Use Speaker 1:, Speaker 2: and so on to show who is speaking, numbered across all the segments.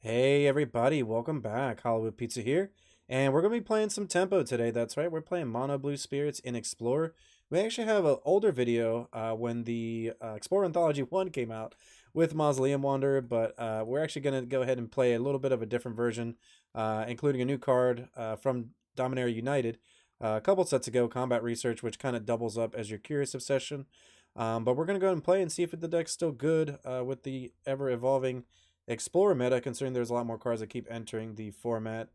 Speaker 1: Hey everybody, welcome back. Hollywoodpizza here, and we're gonna be playing some tempo today. That's right, we're playing Mono Blue Spirits in Explorer. We actually have an older video when the Explorer Anthology 1 came out with Mausoleum Wanderer, but we're actually gonna go ahead and play a little bit of a different version, including a new card from Dominaria United a couple sets ago, Combat Research, which kind of doubles up as your Curious Obsession. But we're gonna go ahead and play and see if the deck's still good with the ever evolving Explorer meta, considering there's a lot more cards that keep entering the format,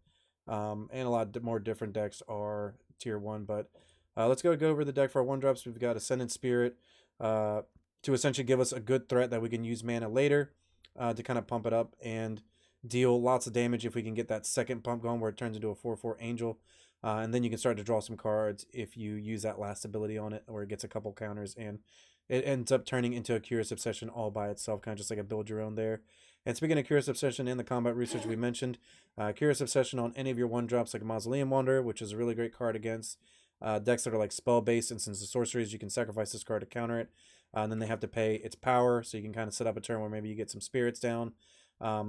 Speaker 1: and a lot more different decks are tier 1. But let's go over the deck for our 1-drops. We've got Ascendant Spirit to essentially give us a good threat that we can use mana later to kind of pump it up and deal lots of damage if we can get that second pump going where it turns into a 4/4 Angel. And then you can start to draw some cards if you use that last ability on it, where it gets a couple counters and it ends up turning into a Curious Obsession all by itself, kind of just like a build your own there. And speaking of Curious Obsession and the Combat Research we mentioned, Curious Obsession on any of your 1-drops like Mausoleum Wanderer, which is a really great card against decks that are like spell-based, and since the sorceries, you can sacrifice this card to counter it. And then they have to pay its power, so you can kind of set up a turn where maybe you get some spirits down,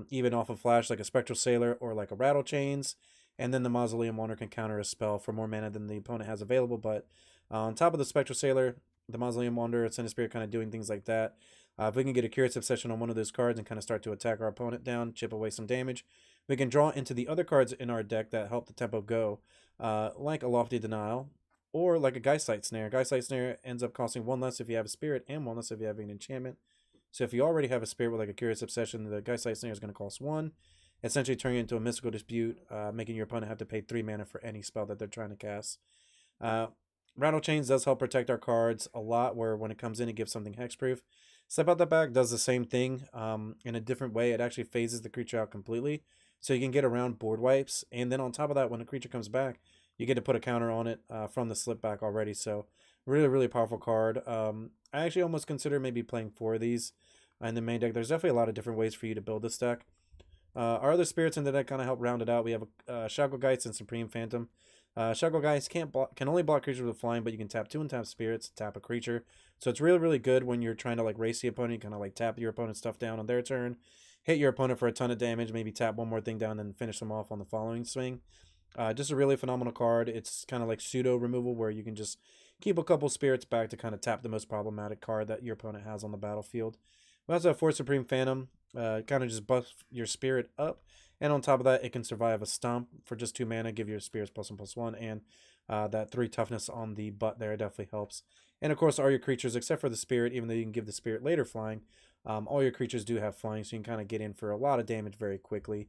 Speaker 1: even off of flash like a Spectral Sailor or like a Rattle Chains. And then the Mausoleum Wanderer can counter a spell for more mana than the opponent has available. But on top of the Spectral Sailor, the Mausoleum Wanderer, Ascendant Spirit kind of doing things like that. If we can get a Curious Obsession on one of those cards and kind of start to attack our opponent down, chip away some damage, we can draw into the other cards in our deck that help the tempo go, like a Lofty Denial or like a Geistlight Snare. Geistlight Snare ends up costing 1 less if you have a Spirit and 1 less if you have an enchantment. So if you already have a Spirit with like a Curious Obsession, the Geistlight Snare is going to cost 1, essentially turning it into a Mystical Dispute, making your opponent have to pay 3 mana for any spell that they're trying to cast. Rattle Chains does help protect our cards a lot, where when it comes in, it gives something hexproof. Step Out the Back does the same thing in a different way. It actually phases the creature out completely, so you can get around board wipes. And then on top of that, when the creature comes back, you get to put a counter on it from the slip back already. So really, really powerful card. I actually almost consider maybe playing 4 of these in the main deck. There's definitely a lot of different ways for you to build this deck. Our other spirits in the deck kind of help round it out. We have Shacklegeist and Supreme Phantom. Shacklegeist can only block creatures with flying, but you can tap 2 untap spirits, tap a creature. So it's really, really good when you're trying to like race the opponent. You kind of like tap your opponent's stuff down on their turn, hit your opponent for a ton of damage, maybe tap one more thing down, and finish them off on the following swing. Just a really phenomenal card. It's kind of like pseudo removal, where you can just keep a couple spirits back to kind of tap the most problematic card that your opponent has on the battlefield. We also have 4 Supreme Phantom. Kind of just buff your spirit up. And on top of that, it can survive a stomp for just 2 mana, give your spirits +1/+1, and that 3 toughness on the butt there definitely helps. And of course, all your creatures, except for the spirit, even though you can give the spirit later flying, all your creatures do have flying, so you can kind of get in for a lot of damage very quickly.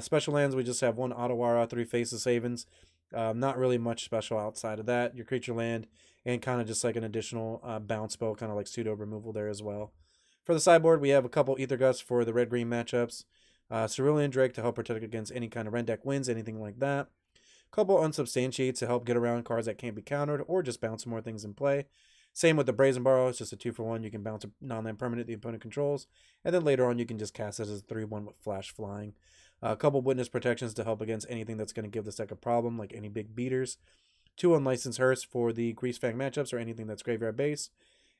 Speaker 1: Special lands, we just have 1 Otawara, 3 Faceless Havens. Not really much special outside of that. Your creature land, and kind of just like an additional bounce spell, kind of like pseudo removal there as well. For the sideboard, we have a couple Ether Gusts for the red-green matchups. Cerulean Drake to help protect against any kind of red deck wins, anything like that. A couple Unsubstantiates to help get around cards that can't be countered, or just bounce more things in play. Same with the Brazen Borrow, it's just a 2-for-1. You can bounce a non-land permanent the opponent controls, and then later on you can just cast it as a 3/1 with flash flying. A couple Witness Protections to help against anything that's going to give this deck a problem, like any big beaters. 2 Unlicensed Hearths for the Greasefang matchups or anything that's graveyard based.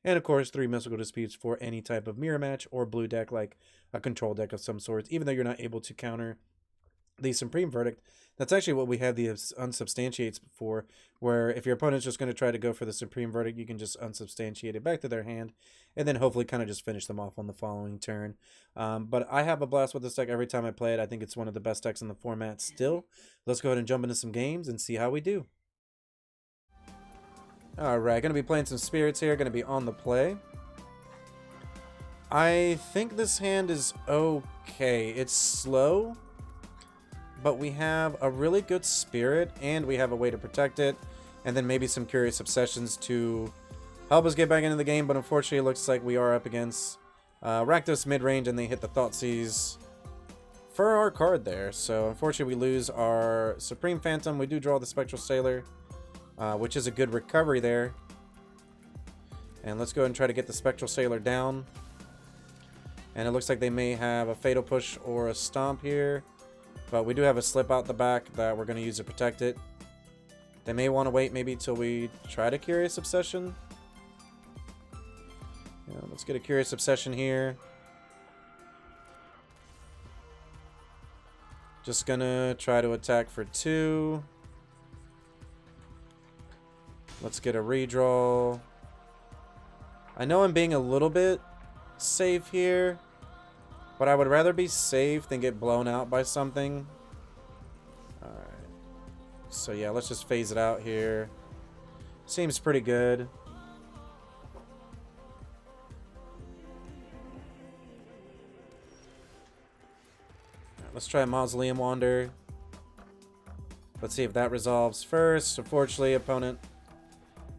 Speaker 1: And of course, 3 Mystical Disputes for any type of mirror match or blue deck, like a control deck of some sorts. Even though you're not able to counter the Supreme Verdict, that's actually what we have the Unsubstantiates for, where if your opponent's just going to try to go for the Supreme Verdict, you can just unsubstantiate it back to their hand, and then hopefully kind of just finish them off on the following turn. But I have a blast with this deck every time I play it. I think it's one of the best decks in the format still. Let's go ahead and jump into some games and see how we do. Alright, going to be playing some spirits here, going to be on the play. I think this hand is okay. It's slow, but we have a really good spirit, and we have a way to protect it, and then maybe some Curious Obsessions to help us get back into the game, but unfortunately it looks like we are up against Rakdos mid-range, and they hit the Thoughtseize for our card there. So unfortunately we lose our Supreme Phantom. We do draw the Spectral Sailor, which is a good recovery there. And let's go ahead and try to get the Spectral Sailor down. And it looks like they may have a Fatal Push or a Stomp here. But we do have a Slip Out the back that we're going to use to protect it. They may want to wait maybe till we try to Curious Obsession. Yeah, let's get a Curious Obsession here. Just gonna try to attack for 2. Let's get a redraw. I know I'm being a little bit safe here, but I would rather be safe than get blown out by something. Alright. So yeah, let's just phase it out here. Seems pretty good. Let's try Mausoleum Wander. Let's see if that resolves first. Unfortunately, opponent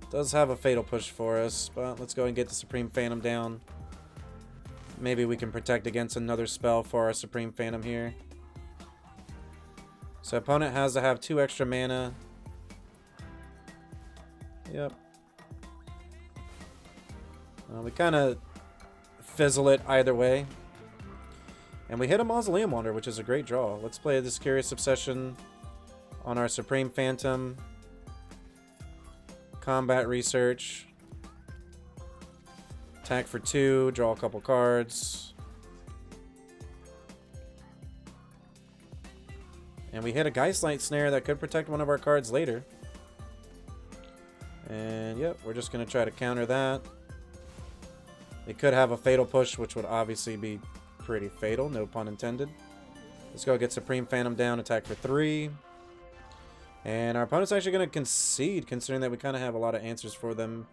Speaker 1: does have a Fatal Push for us, but let's go and get the Supreme Phantom down. Maybe we can protect against another spell for our Supreme Phantom here. So opponent has to have 2 extra mana. Yep. We kind of fizzle it either way. And we hit a Mausoleum Wander, which is a great draw. Let's play this Curious Obsession on our Supreme Phantom. Combat Research. Attack for 2, draw a couple cards. And we hit a Geistlight Snare that could protect one of our cards later. And yep, we're just going to try to counter that. They could have a Fatal Push, which would obviously be pretty fatal, no pun intended. Let's go get Supreme Phantom down, attack for 3. And our opponent's actually going to concede, considering that we kind of have a lot of answers for them.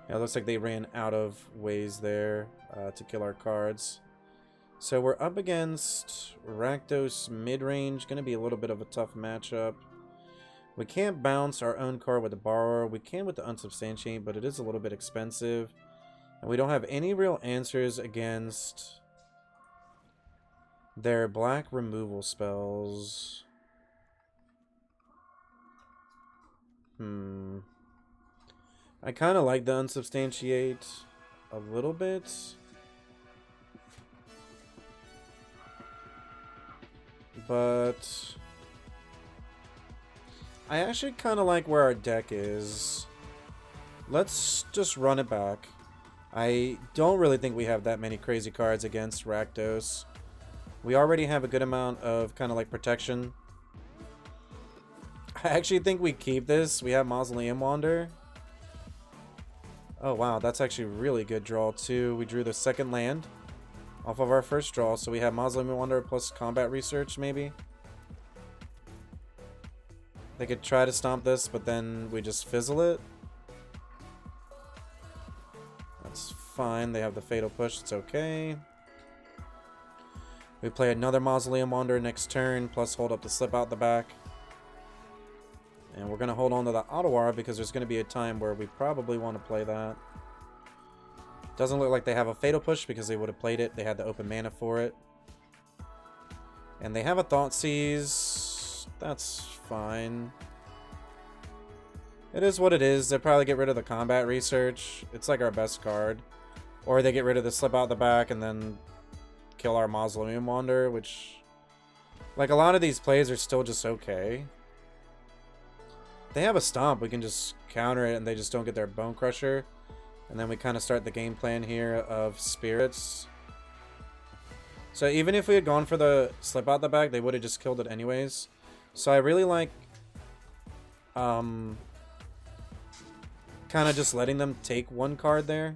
Speaker 1: Yeah, it looks like they ran out of ways there to kill our cards. So we're up against Rakdos mid-range. Going to be a little bit of a tough matchup. We can't bounce our own card with the Borrower. We can with the Unsubstantiate, but it is a little bit expensive. And we don't have any real answers against their black removal spells. I kind of like the Unsubstantiate a little bit. But I actually kind of like where our deck is. Let's just run it back. I don't really think we have that many crazy cards against Rakdos. We already have a good amount of kind of like protection. I actually think we keep this. We have Mausoleum Wander. Oh wow, that's actually a really good draw too. We drew the second land off of our first draw, so we have Mausoleum Wander plus Combat Research maybe. They could try to stomp this, but then we just fizzle it. That's fine. They have the Fatal Push. It's okay. We play another Mausoleum Wander next turn, plus hold up the Slip Out the back. And we're going to hold on to the Ottawa because there's going to be a time where we probably want to play that. Doesn't look like they have a Fatal Push because they would have played it. They had the open mana for it. And they have a Thoughtseize. That's fine. It is what it is. They'll probably get rid of the Combat Research. It's like our best card. Or they get rid of the Slip Out the back and then kill our Mausoleum Wander, which, like, a lot of these plays are still just okay. They have a Stomp. We can just counter it and they just don't get their Bone Crusher. And then we kind of start the game plan here of Spirits. So even if we had gone for the Slip Out the back, they would have just killed it anyways. So I really like kind of just letting them take one card there.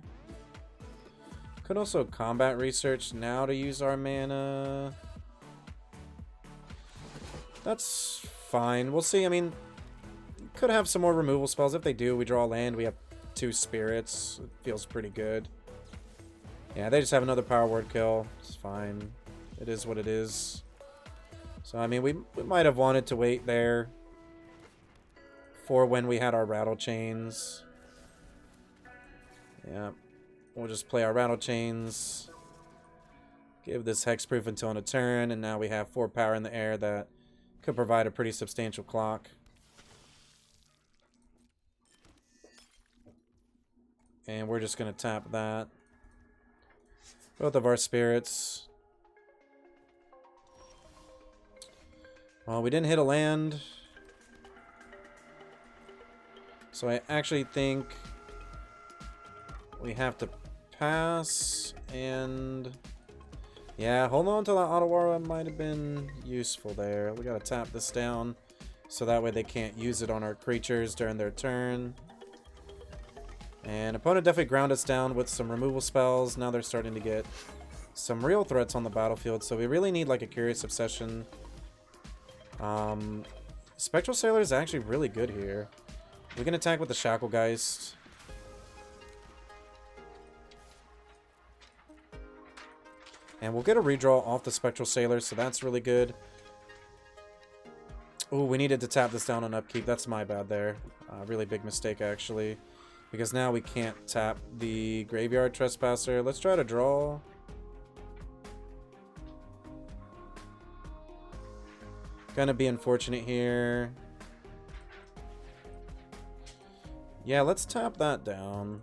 Speaker 1: Could also Combat Research now to use our mana. That's fine. We'll see. I mean, could have some more removal spells. If they do, we draw land. We have 2 Spirits. It feels pretty good. Yeah, they just have another Power Word kill. It's fine. It is what it is. So, I mean, we might have wanted to wait there for when we had our Rattle Chains. Yeah. We'll just play our Rattle Chains. Give this Hexproof until end of turn. And now we have 4 power in the air that could provide a pretty substantial clock. And we're just going to tap that. Both of our Spirits. Well, we didn't hit a land. So I actually think we have to pass and Yeah, hold on to that Otawara might have been useful there. We gotta tap this down so that way they can't use it on our creatures during their turn. And opponent definitely ground us down with some removal spells. Now they're starting to get some real threats on the battlefield, so we really need like a Curious Obsession. Spectral Sailor is actually really good here. We can attack with the Shacklegeist. And we'll get a redraw off the Spectral Sailor, so that's really good. Oh, we needed to tap this down on upkeep. That's my bad there. Really big mistake, actually. Because now we can't tap the Graveyard Trespasser. Let's try to draw. Gonna be unfortunate here. Yeah, let's tap that down.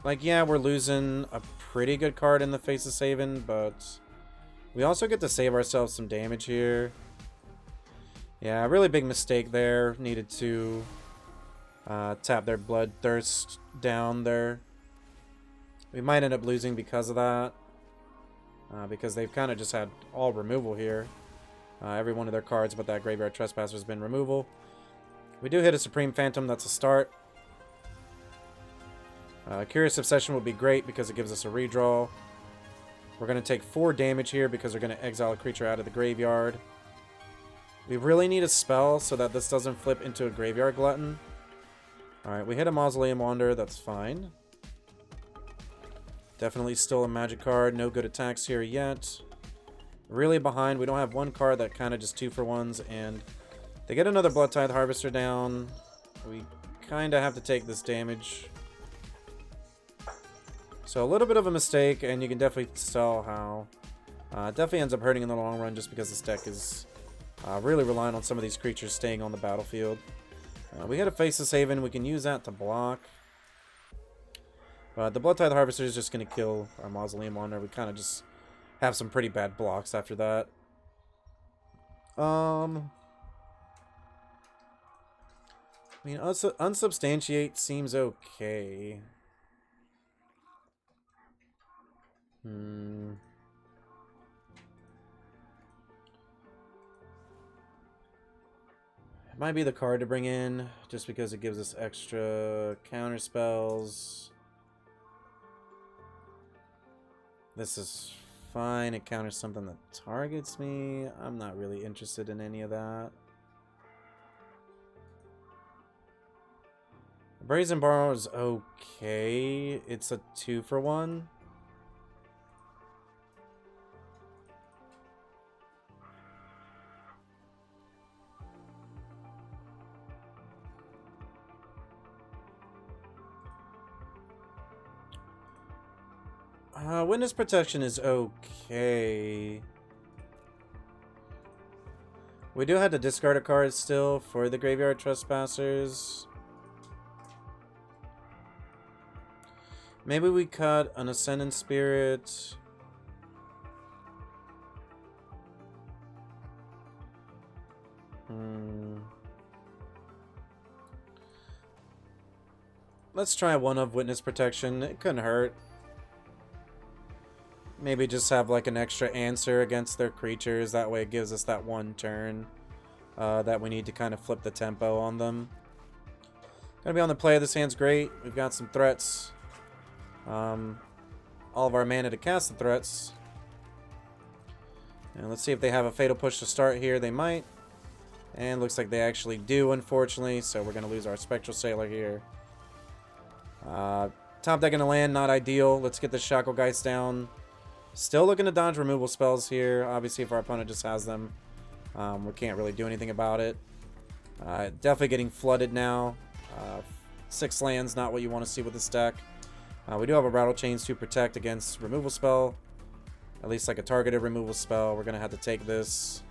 Speaker 1: Like, yeah, we're losing a pretty good card in the face of Savin, but we also get to save ourselves some damage here. Yeah, really big mistake there. Needed to tap their Bloodthirst down there. We might end up losing because of that. Because they've kind of just had all removal here. Every one of their cards but that Graveyard Trespasser has been removal. We do hit a Supreme Phantom, that's a start. Curious Obsession would be great because it gives us a redraw. We're going to take 4 damage here because we're going to exile a creature out of the graveyard. We really need a spell so that this doesn't flip into a Graveyard Glutton. Alright, we hit a Mausoleum Wanderer, that's fine. Definitely still a magic card, no good attacks here yet. Really behind, we don't have one card that kind of just 2-for-1s, and they get another Bloodtithe Harvester down. We kind of have to take this damage. So a little bit of a mistake, and you can definitely tell how. It definitely ends up hurting in the long run just because this deck is really relying on some of these creatures staying on the battlefield. We hit a Faceless Haven, we can use that to block. But the Bloodtithe Harvester is just going to kill our Mausoleum Wanderer. We kind of just have some pretty bad blocks after that. I mean, Unsubstantiate seems okay. It might be the card to bring in, just because it gives us extra counter spells. This is fine. It counters something that targets me. I'm not really interested in any of that. Brazen Borrow is okay. It's a 2-for-1. Witness Protection is okay. We do have to discard a card still for the Graveyard Trespassers. Maybe we cut an Ascendant Spirit. Let's try one of Witness Protection. It couldn't hurt. Maybe just have like an extra answer against their creatures. That way it gives us that one turn that we need to kind of flip the tempo on them. Gonna be on the play. This hand's great. We've got some threats. All of our mana to cast the threats. And let's see if they have a Fatal Push to start here. They might. And looks like they actually do, unfortunately. So we're gonna lose our Spectral Sailor here. Top deck in the land, not ideal. Let's get the Shacklegeist down. Still looking to dodge removal spells here. Obviously, if our opponent just has them, we can't really do anything about it. Definitely getting flooded now. 6 lands, not what you want to see with this deck. We do have a Rattle Chains to protect against removal spell. At least like a targeted removal spell. We're going to have to take this.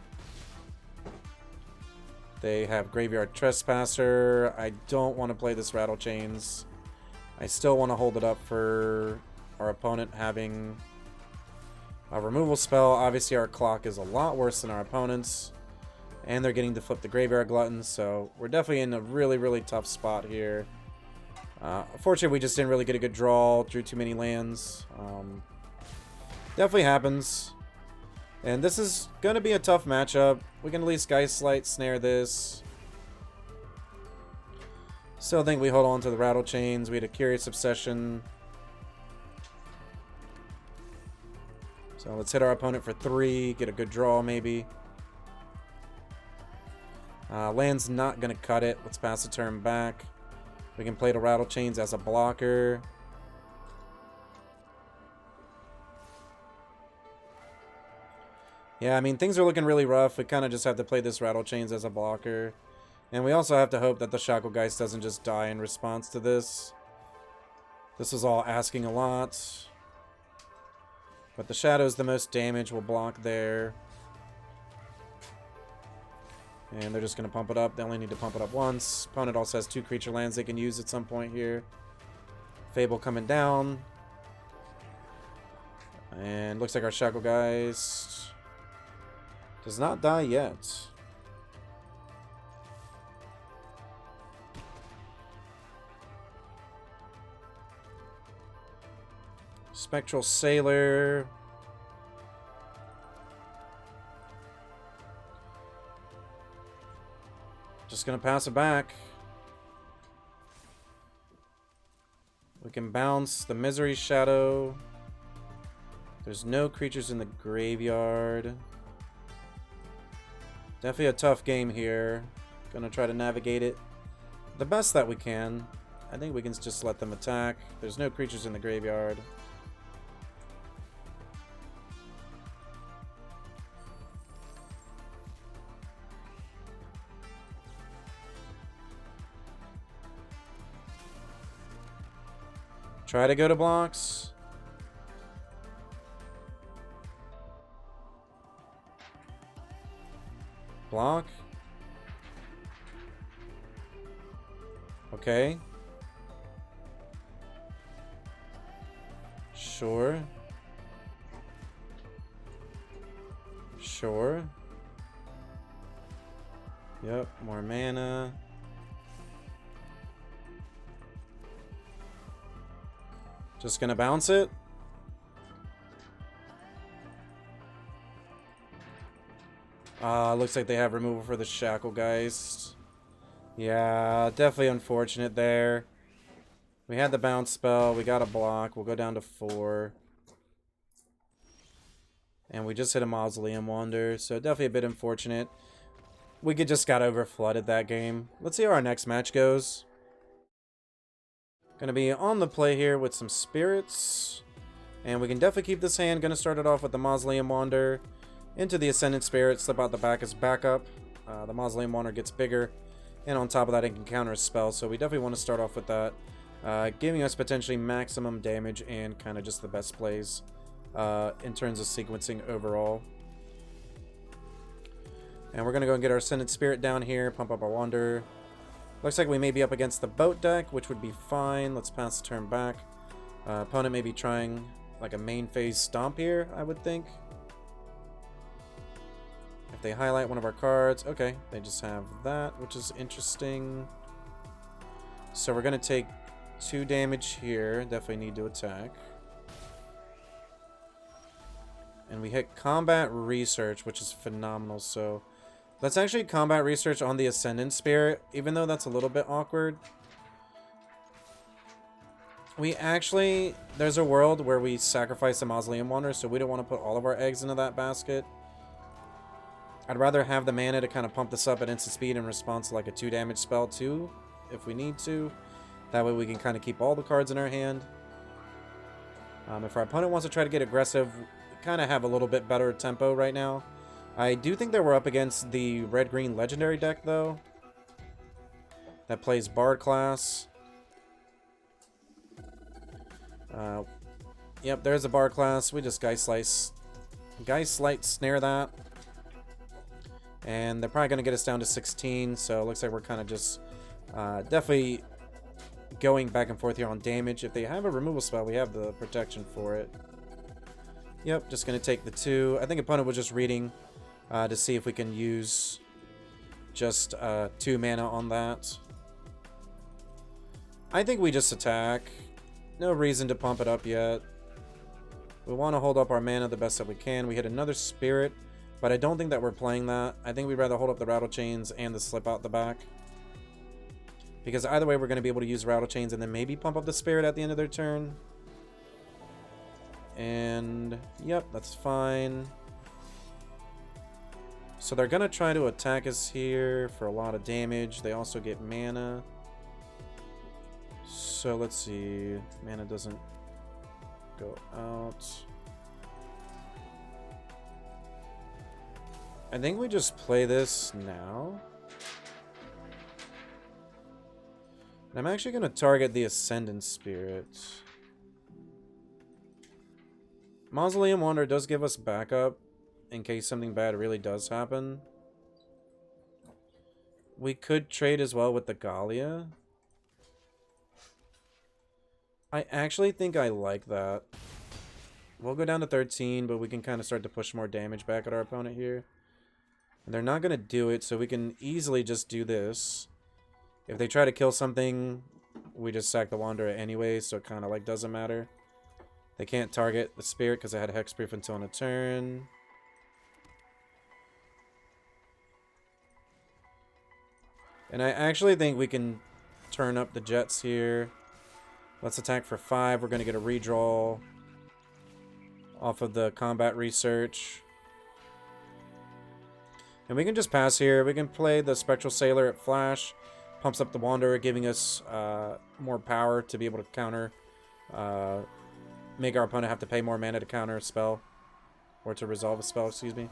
Speaker 1: They have Graveyard Trespasser. I don't want to play this Rattle Chains. I still want to hold it up for our opponent having a removal spell. Obviously, our clock is a lot worse than our opponent's. And they're getting to flip the Graveyard Glutton, so we're definitely in a really, really tough spot here. Unfortunately, we just didn't really get a good draw, drew too many lands. Definitely happens. And this is going to be a tough matchup. We can at least Geistlight snare this. Still think we hold on to the Rattle Chains. We had a Curious Obsession. So let's hit our opponent for 3. Get a good draw, maybe. Land's not going to cut it. Let's pass the turn back. We can play the Rattle Chains as a blocker. Yeah, I mean, things are looking really rough. We kind of just have to play this Rattle Chains as a blocker. And we also have to hope that the Shacklegeist doesn't just die in response to this. This was all asking a lot. But the Shadow's the most damage. We'll block there. And they're just going to pump it up. They only need to pump it up once. Opponent also has 2 creature lands they can use at some point here. Fable coming down. And looks like our Shacklegeist does not die yet. Spectral Sailor. Just gonna pass it back. We can bounce the Misery Shadow. There's no creatures in the graveyard. Definitely a tough game here. Gonna try to navigate it the best that we can. I think we can just let them attack. There's no creatures in the graveyard. Try to go to blocks. Block. Okay. Sure. Sure. Yep, more mana. Just gonna bounce it. Looks like they have removal for the Shacklegeist. Yeah, definitely unfortunate there. We had the bounce spell. We got a block. We'll go down to 4. And we just hit a Mausoleum Wander. So definitely a bit unfortunate. We just got over flooded that game. Let's see how our next match goes. Gonna be on the play here with some spirits. And we can definitely keep this hand. Gonna start it off with the Mausoleum Wander. Into the Ascendant Spirit, slip out the back as backup. The Mausoleum Wander gets bigger. And on top of that, it can counter a spell. So we definitely want to start off with that. Giving us potentially maximum damage and kind of just the best plays in terms of sequencing overall. And we're going to go and get our Ascendant Spirit down here. Pump up our Wander. Looks like we may be up against the boat deck, which would be fine. Let's pass the turn back. Opponent may be trying like a main phase stomp here, I would think. If they highlight one of our cards, okay, they just have that, which is interesting. So we're going to take 2 damage here. Definitely need to attack. And we hit Combat Research, which is phenomenal. So let's actually Combat Research on the Ascendant Spirit, even though that's a little bit awkward. We actually, there's a world where we sacrifice the Mausoleum Wander, so we don't want to put all of our eggs into that basket. I'd rather have the mana to kind of pump this up at instant speed in response to like a 2 damage spell too, if we need to. That way we can kind of keep all the cards in our hand. If our opponent wants to try to get aggressive, we kind of have a little bit better tempo right now. I do think that we're up against the red-green legendary deck though. That plays Bard class. Yep, there's a Bard class. We just Geistlight snare that. And they're probably going to get us down to 16, so it looks like we're kind of just definitely going back and forth here on damage. If they have a removal spell, we have the protection for it. Yep, just going to take the 2. I think opponent was just reading to see if we can use just 2 mana on that. I think we just attack. No reason to pump it up yet. We want to hold up our mana the best that we can. We hit another spirit, but I don't think that we're playing that. I think we'd rather hold up the rattle chains and the slip out the back. Because either way, we're going to be able to use rattle chains and then maybe pump up the spirit at the end of their turn. And, yep, that's fine. So they're going to try to attack us here for a lot of damage. They also get mana. So let's see. Mana doesn't go out. I think we just play this now. And I'm actually going to target the Ascendant Spirit. Mausoleum Wanderer does give us backup in case something bad really does happen. We could trade as well with the Gallia. I actually think I like that. We'll go down to 13, but we can kind of start to push more damage back at our opponent here. And they're not going to do it, so we can easily just do this. If they try to kill something, we just sack the Wanderer anyway, so it kind of like doesn't matter. They can't target the Spirit because I had Hexproof until on a turn. And I actually think we can turn up the Jets here. Let's attack for 5. We're going to get a redraw off of the combat research. And we can just pass here. We can play the Spectral Sailor at flash. Pumps up the Wanderer, giving us more power to be able to counter. Make our opponent have to pay more mana to counter a spell. Or to resolve a spell, excuse me.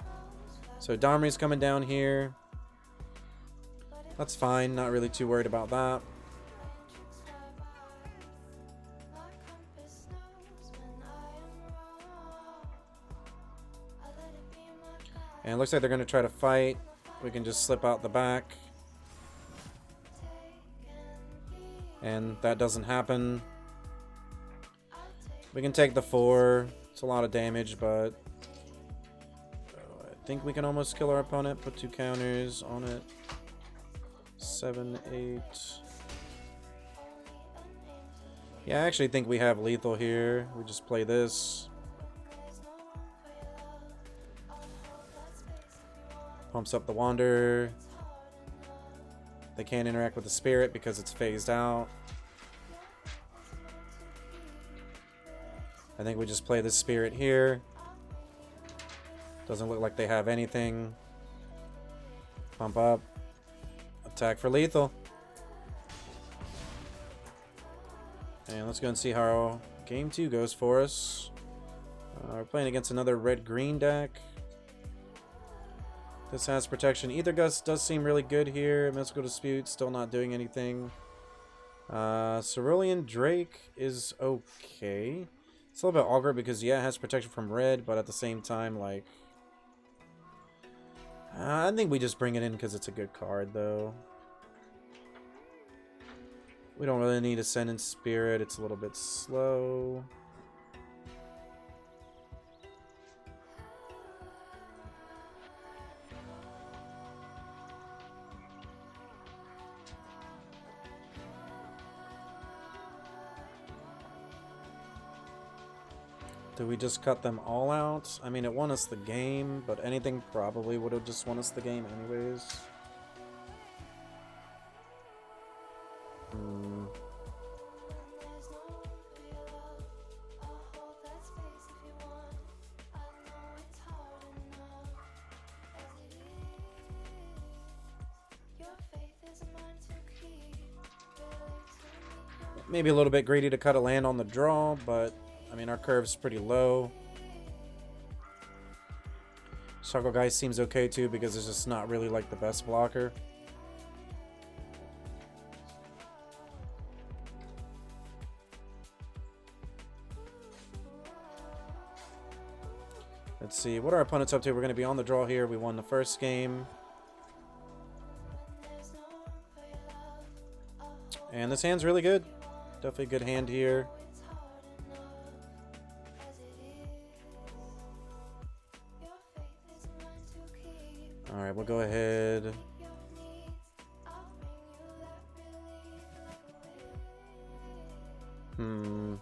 Speaker 1: So Domri's coming down here. That's fine. Not really too worried about that. And it looks like they're going to try to fight. We can just slip out the back. And that doesn't happen. We can take the 4. It's a lot of damage, but I think we can almost kill our opponent. Put 2 counters on it. 7, 8. Yeah, I actually think we have lethal here. We just play this. Pumps up the Wanderer. They can't interact with the Spirit because it's phased out. I think we just play this Spirit here. Doesn't look like they have anything. Pump up. Attack for lethal. And let's go and see how game 2 goes for us. We're playing against another red-green deck. This has protection. Ether Gust does seem really good here. Mystical Dispute still not doing anything. Cerulean Drake is okay. It's a little bit awkward because, yeah, it has protection from red, but at the same time, like... I think we just bring it in because it's a good card, though. We don't really need Ascendant Spirit. It's a little bit slow. Do we just cut them all out? I mean, it won us the game, but anything probably would have just won us the game anyways. Maybe a little bit greedy to cut a land on the draw, but I mean, our curve's pretty low. Struggle Guy seems okay too because it's just not really like the best blocker. Let's see what our opponent's up to. We're going to be on the draw here. We won the first game. And this hand's really good. Definitely a good hand here. Alright, we'll go ahead. We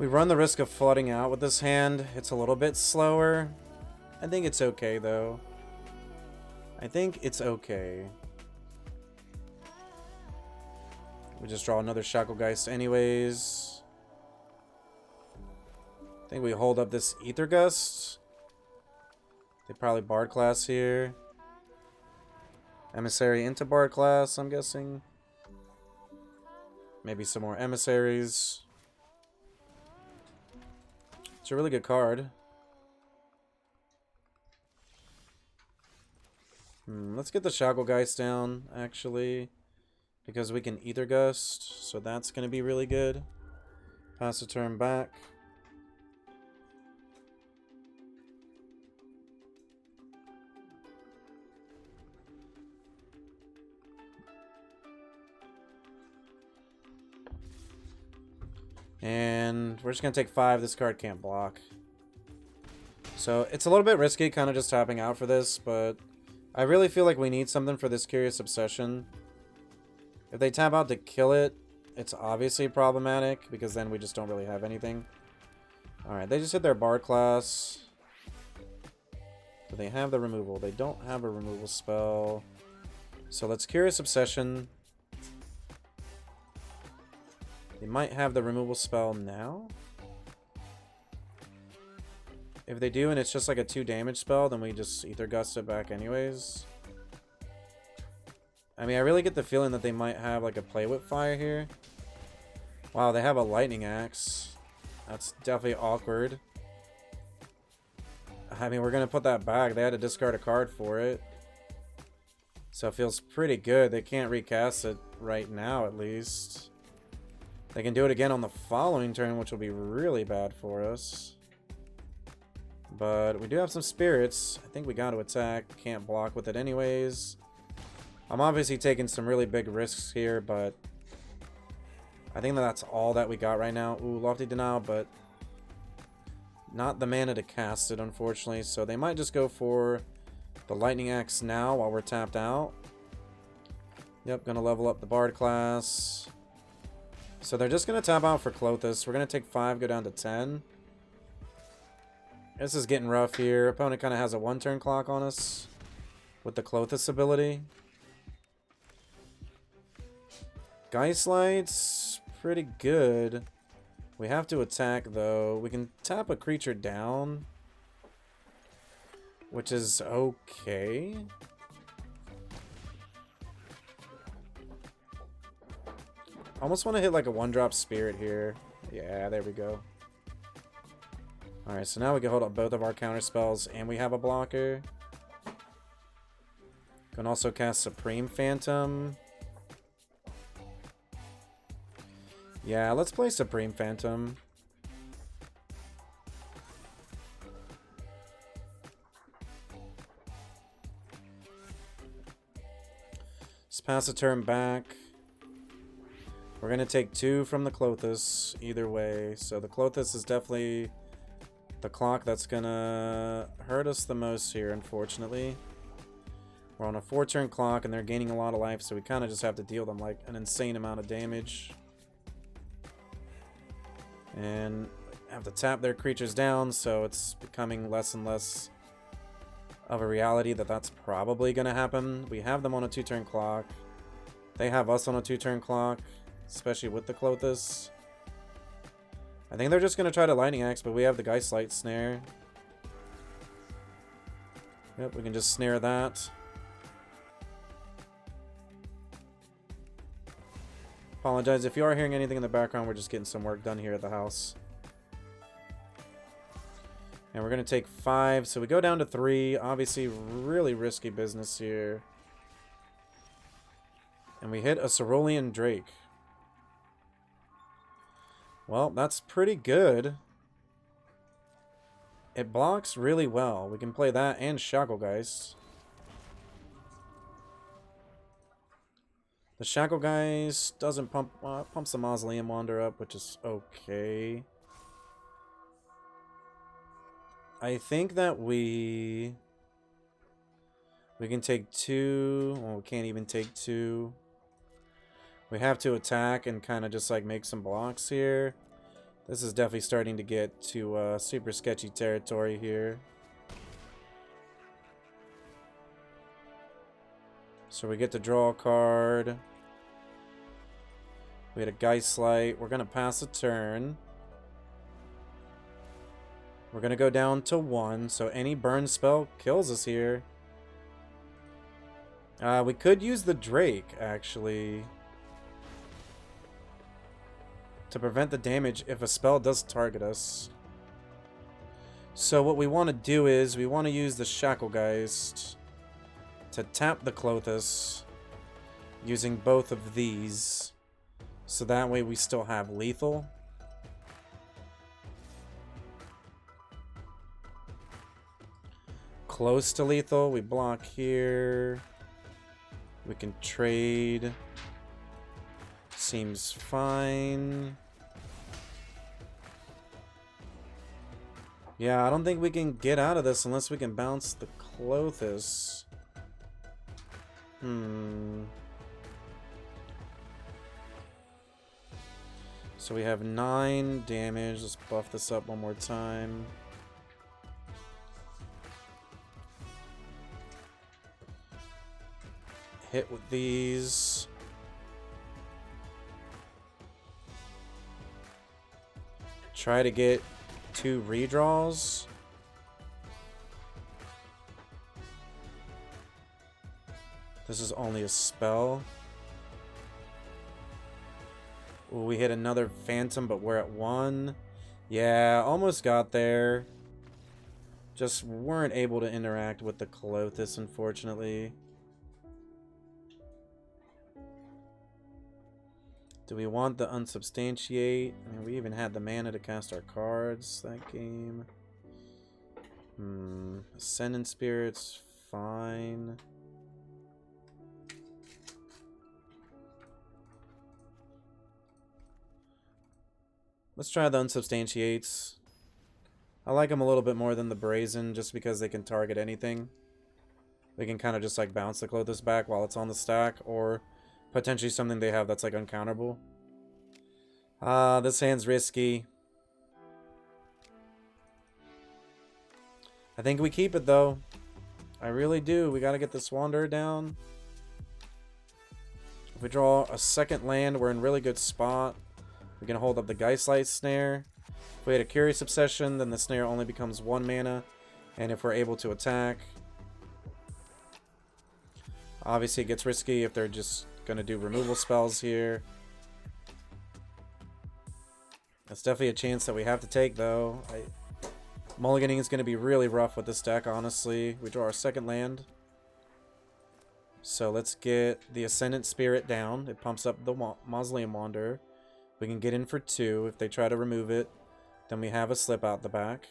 Speaker 1: run the risk of flooding out with this hand. It's a little bit slower. I think it's okay, though. I think it's okay. We just draw another Shacklegeist anyways. I think we hold up this Ether Gust. They probably Bard class here. Emissary into Bard class, I'm guessing. Maybe some more Emissaries. It's a really good card. Let's get the Shacklegeist down, actually. Because we can Ether Gust, so that's going to be really good. Pass the turn back. And we're just going to take 5. This card can't block. So it's a little bit risky kind of just tapping out for this, but I really feel like we need something for this Curious Obsession. If they tap out to kill it, it's obviously problematic, because then we just don't really have anything. Alright, they just hit their Bard class. Do they have the removal? They don't have a removal spell. So let's Curious Obsession. They might have the removal spell now. If they do and it's just like a 2 damage spell, then we just Ether Gust it back anyways. I mean, I really get the feeling that they might have like a Play Whip Fire here. Wow, they have a Lightning Axe. That's definitely awkward. I mean, we're going to put that back. They had to discard a card for it. So it feels pretty good. They can't recast it right now, at least. They can do it again on the following turn, which will be really bad for us. But we do have some spirits. I think we got to attack. Can't block with it anyways. I'm obviously taking some really big risks here, but I think that's all that we got right now. Ooh, Lofty Denial, but not the mana to cast it, unfortunately. So they might just go for the Lightning Axe now while we're tapped out. Yep, gonna level up the Bard class. So they're just gonna tap out for Klothys. We're gonna take 5, go down to 10. This is getting rough here. Opponent kind of has a 1-turn clock on us with the Klothys ability. Geistlight's pretty good. We have to attack, though. We can tap a creature down, which is okay. Almost want to hit like a 1-drop Spirit here. Yeah, there we go. Alright, so now we can hold up both of our counter spells, and we have a blocker. Can also cast Supreme Phantom. Yeah, let's play Supreme Phantom. Let's pass a turn back. We're going to take 2 from the Klothys either way. So the Klothys is definitely the clock that's going to hurt us the most here, unfortunately. We're on a 4-turn clock and they're gaining a lot of life, so we kind of just have to deal them like an insane amount of damage. And have to tap their creatures down, so it's becoming less and less of a reality that that's probably going to happen. We have them on a 2-turn clock. They have us on a 2-turn clock, especially with the Klothys. I think they're just going to try to Lightning Axe, but we have the Geistlight Snare. Yep, we can just snare that. Apologize if you are hearing anything in the background. We're just getting some work done here at the house. And we're going to take 5. So we go down to 3. Obviously, really risky business here. And we hit a Cerulean Drake. Well, that's pretty good. It blocks really well. We can play that and Shacklegeist. The Shacklegeist doesn't pumps the Mausoleum Wander up, which is okay. I think that we can take 2. Well, we can't even take 2. We have to attack and kind of just like make some blocks here. This is definitely starting to get to super sketchy territory here. So we get to draw a card. We had a Geistlight. We're going to pass a turn. We're going to go down to 1, so any burn spell kills us here. We could use the Drake, actually, to prevent the damage if a spell does target us. So what we want to do is we want to use the Shacklegeist to tap the Klothys using both of these. So that way we still have lethal. Close to lethal. We block here. We can trade. Seems fine. Yeah, I don't think we can get out of this unless we can bounce the Klothys. So we have 9 damage. Let's buff this up one more time. Hit with these. Try to get 2 redraws. This is only a spell. Ooh, we hit another Phantom, but we're at 1. Yeah, almost got there. Just weren't able to interact with the Klothys, unfortunately. Do we want the Unsubstantiate? I mean, we even had the mana to cast our cards that game. Ascendant Spirit's fine. Let's try the Unsubstantiates. I like them a little bit more than the Brazen just because they can target anything. They can kind of just like bounce the Klothys back while it's on the stack, or potentially something they have that's like uncounterable. This hand's risky. I think we keep it though. I really do. We gotta get this Wanderer down. If we draw a second land, we're in really good spot. We can hold up the Geistlight Snare. If we had a Curious Obsession, then the Snare only becomes 1 mana. And if we're able to attack, obviously it gets risky if they're just going to do removal spells here. That's definitely a chance that we have to take, though. Mulliganing is going to be really rough with this deck, honestly. We draw our second land. So let's get the Ascendant Spirit down. It pumps up the Mausoleum Wanderer. We can get in for 2. If they try to remove it, then we have a slip out the back.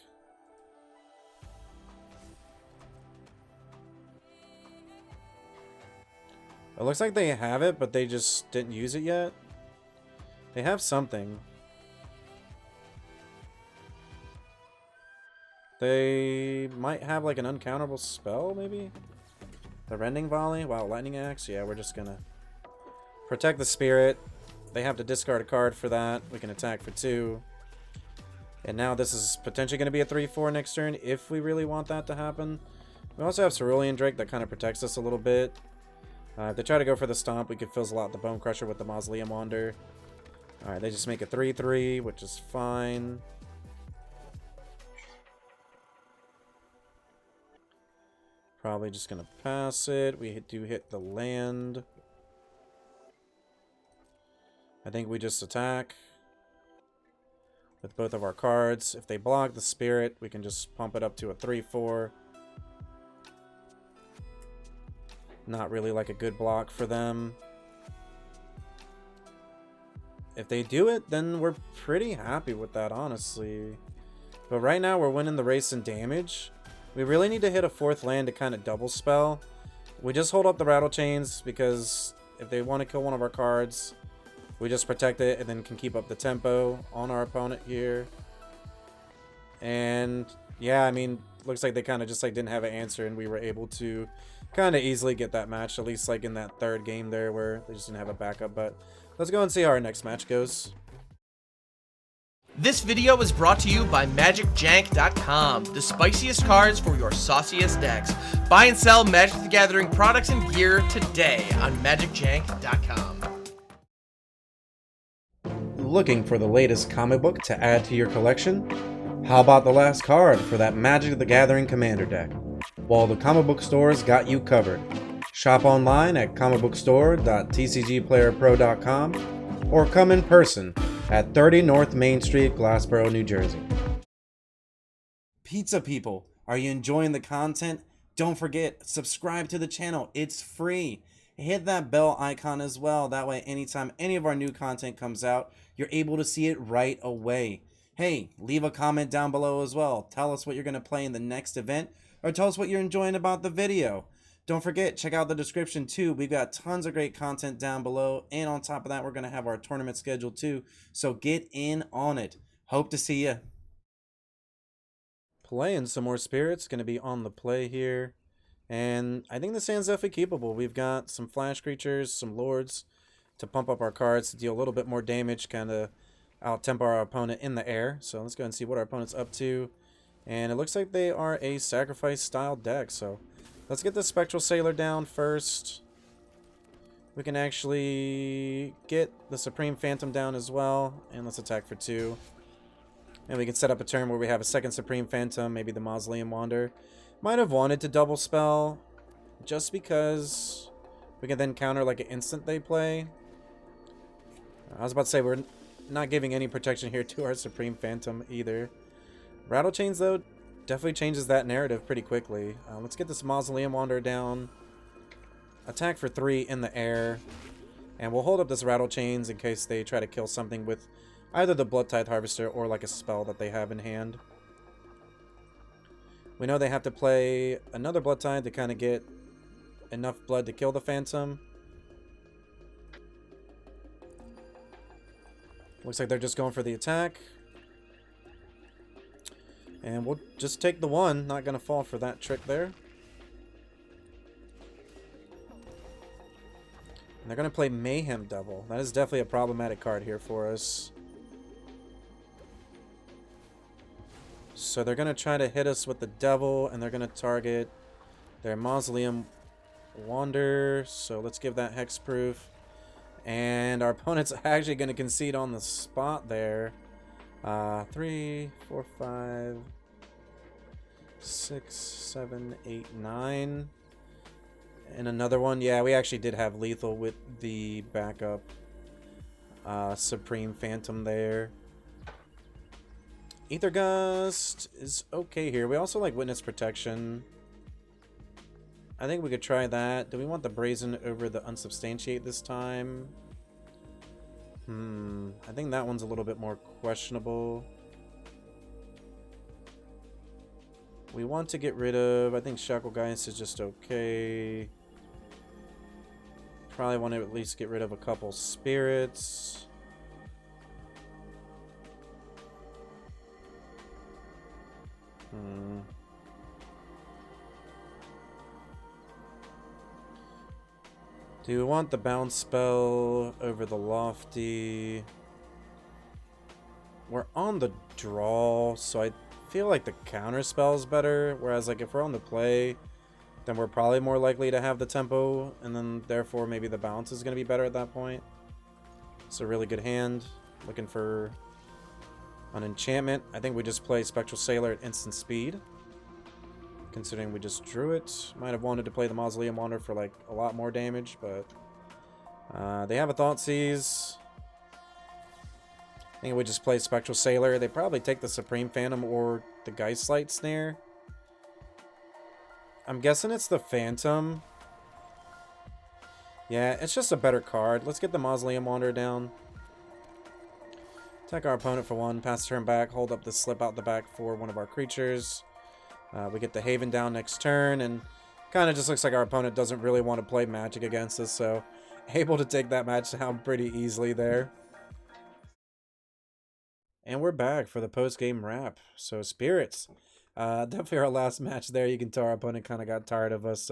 Speaker 1: It looks like they have it, but they just didn't use it yet. They have something. They might have like an uncounterable spell, maybe? The Rending Volley? Wow, Lightning Axe? Yeah, we're just gonna protect the Spirit. They have to discard a card for that. We can attack for 2. And now this is potentially going to be a 3-4 next turn if we really want that to happen. We also have Cerulean Drake that kind of protects us a little bit. If they try to go for the Stomp, we could fizzle out the Bone Crusher with the Mausoleum Wanderer. Alright, they just make a 3-3, which is fine. Probably just going to pass it. We do hit the land. I think we just attack with both of our cards. If they block the Spirit, we can just pump it up to a 3-4. Not really like a good block for them. If they do it, then we're pretty happy with that, honestly. But right now, we're winning the race in damage. We really need to hit a 4th land to kind of double spell. We just hold up the Rattle Chains because if they want to kill one of our cards, we just protect it and then can keep up the tempo on our opponent here. And yeah, I mean, looks like they kind of just like didn't have an answer, and we were able to kind of easily get that match, at least like in that 3rd game there where they just didn't have a backup. But Let's go and see how our next match goes.
Speaker 2: This video is brought to you by MagicJank.com, the spiciest cards for your sauciest decks. Buy and sell Magic the Gathering products and gear today on MagicJank.com.
Speaker 1: Looking for the latest comic book to add to your collection? How about the last card for that Magic the Gathering Commander deck? Well, the comic book store's got you covered. Shop online at comicbookstore.tcgplayerpro.com or come in person at 30 North Main Street, Glassboro, New Jersey. Pizza people, are you enjoying the content? Don't forget, subscribe to the channel. It's free. Hit that bell icon as well. That way, anytime any of our new content comes out, you're able to see it right away. Hey, leave a comment down below as well. Tell us what you're going to play in the next event, or tell us what you're enjoying about the video. Don't forget, check out the description too. We've got tons of great content down below. And on top of that, we're going to have our tournament schedule too. So get in on it. Hope to see you. Playing some more spirits. Going to be on the play here. And I think this hand's definitely keepable. We've got some flash creatures, some lords to pump up our cards to deal a little bit more damage. Kind of out-tempo our opponent in the air. So let's go and see what our opponent's up to. And it looks like they are a sacrifice style deck. So let's get the Spectral Sailor down first. We can actually get the Supreme Phantom down as well. And let's attack for 2. And we can set up a turn where we have a second Supreme Phantom, maybe the Mausoleum Wander. Might have wanted to double spell just because we can then counter like an instant they play. I was about to say we're not giving any protection here to our Supreme Phantom either. Rattle Chains though definitely changes that narrative pretty quickly. Let's get this Mausoleum Wanderer down. Attack for 3 in the air. And we'll hold up this Rattle Chains in case they try to kill something with either the Bloodtithe Harvester or like a spell that they have in hand. We know they have to play another Bloodtithe to kind of get enough blood to kill the Phantom. Looks like they're just going for the attack. And we'll just take the 1. Not going to fall for that trick there. And they're going to play Mayhem Devil. That is definitely a problematic card here for us. So they're going to try to hit us with the Devil, and they're going to target their Mausoleum Wander. So let's give that Hexproof. And our opponent's actually going to concede on the spot there. 3, 4, 5, 6, 7, 8, 9. And another one. Yeah, we actually did have lethal with the backup Supreme Phantom there. Aether Gust is okay here. We also like Witness Protection. I think we could try that. Do we want the Brazen over the Unsubstantiate this time? I think that one's a little bit more questionable. We want to get rid of... I think Shacklegeist is just okay. Probably want to at least get rid of a couple spirits. Do we want the bounce spell over the lofty? We're on the draw, so I feel like the counter spell is better. Whereas, like, if we're on the play, then we're probably more likely to have the tempo, and then therefore maybe the bounce is going to be better at that point. It's a really good hand. Looking for an enchantment. I think we just play Spectral Sailor at instant speed, considering we just drew it. Might have wanted to play the Mausoleum Wander for like a lot more damage, but they have a Thoughtseize. I think we just play Spectral Sailor. They probably take the Supreme Phantom or the Geistlight Snare. I'm guessing it's the Phantom. Yeah, it's just a better card. Let's get the Mausoleum Wanderer down. Attack our opponent for 1, pass turn back, hold up the Slip out the back for one of our creatures. We get the Haven down next turn, and kind of just looks like our opponent doesn't really want to play Magic against us, so able to take that match down pretty easily there. And we're back for the post-game wrap. So, Spirits. Definitely our last match there. You can tell our opponent kind of got tired of us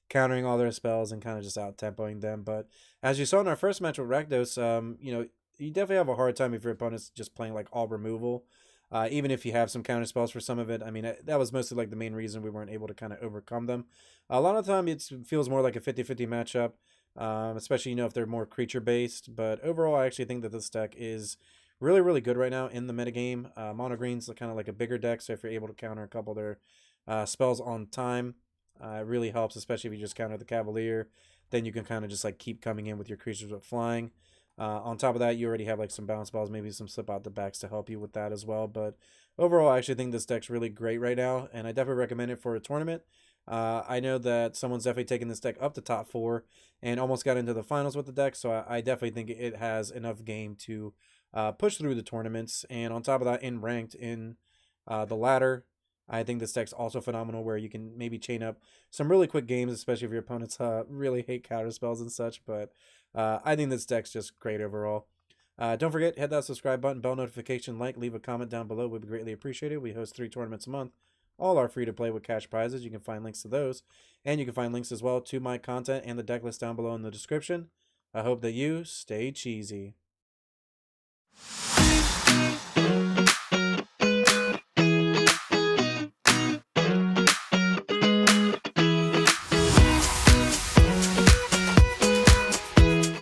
Speaker 1: countering all their spells and kind of just out tempoing them. But as you saw in our first match with Rakdos, you definitely have a hard time if your opponent's just playing like all removal. Even if you have some counter spells for some of it, I mean, that was mostly like the main reason we weren't able to kind of overcome them. A lot of the time, it feels more like a 50-50 matchup, especially, if they're more creature based. But overall, I actually think that this deck is really, really good right now in the metagame. Mono Green's kind of like a bigger deck, so if you're able to counter a couple of their spells on time, it really helps, especially if you just counter the Cavalier. Then you can kind of just like keep coming in with your creatures with flying. On top of that, you already have like some bounce balls, maybe some slip out the backs to help you with that as well. But overall, I actually think this deck's really great right now, and I definitely recommend it for a tournament. I know that someone's definitely taken this deck up to top 4 and almost got into the finals with the deck, so I definitely think it has enough game to push through the tournaments. And on top of that, in ranked in the ladder, I think this deck's also phenomenal, where you can maybe chain up some really quick games, especially if your opponents really hate counter spells and such. But I think this deck's just great overall. Don't forget, hit that subscribe button, bell notification, leave a comment down below. We'd be greatly appreciated. We host 3 tournaments a month. All are free to play with cash prizes. You can find links to those. And you can find links as well to my content and the deck list down below in the description. I hope that you stay cheesy.